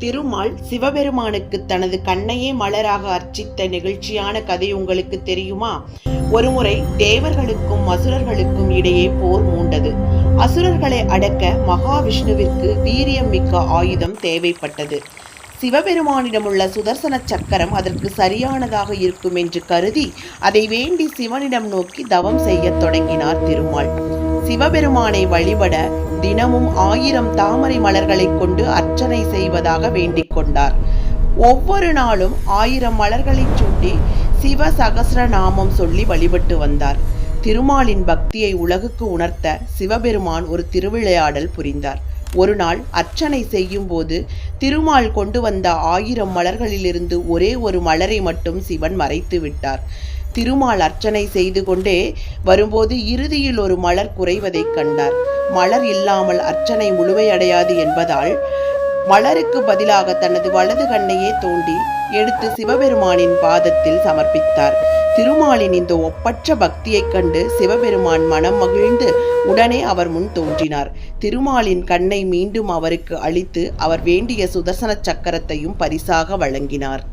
திருமால் சிவபெருமானுக்கு தனது கண்ணையே மலராக அர்ச்சித்த நிகழ்ச்சியான கதை உங்களுக்கு தெரியுமா? ஒருமுறை தேவர்களுக்கும் அசுரர்களுக்கும் இடையே போர் மூண்டது. அசுரர்களை அடக்க மகாவிஷ்ணுவிற்கு வீரியம் மிக்க ஆயுதம் தேவைப்பட்டது. சிவபெருமானிடமுள்ள சுதர்சன சக்கரம் அதற்கு சரியானதாக இருக்கும் என்று கருதி அதை வேண்டி சிவனிடம் நோக்கி தவம் செய்ய தொடங்கினார் திருமால். சிவபெருமானை வழிபட தினமும் 1000 தாமரை மலர்களை கொண்டு அர்ச்சனை செய்வதாக வேண்டிக் கொண்டார். ஒவ்வொரு நாளும் 1000 மலர்களை சூட்டி சிவ சகஸ்ரநாமம் சொல்லி வழிபட்டு வந்தார். திருமாலின் பக்தியை உலகுக்கு உணர்த்த சிவபெருமான் ஒரு திருவிளையாடல் புரிந்தார். ஒரு நாள் அர்ச்சனை செய்யும் போது திருமால் கொண்டு வந்த 1000 மலர்களிலிருந்து ஒரே ஒரு மலரை மட்டும் சிவன் மறைத்து விட்டார். திருமால் அர்ச்சனை செய்து கொண்டே வரும்போது இறுதியில் ஒரு மலர் குறைவதைக் கண்டார். மலர் இல்லாமல் அர்ச்சனை முழுமையடையாது என்பதால் மலருக்கு பதிலாக தனது வலது கண்ணையே தோண்டி எடுத்து சிவபெருமானின் பாதத்தில் சமர்ப்பித்தார். திருமாலின் இந்த ஒப்பற்ற பக்தியைக் கண்டு சிவபெருமான் மனம் மகிழ்ந்து உடனே அவர் முன் தோன்றினார். திருமாலின் கண்ணை மீண்டும் அவருக்கு அளித்து அவர் வேண்டிய சுதர்சன சக்கரத்தையும் பரிசாக வழங்கினார்.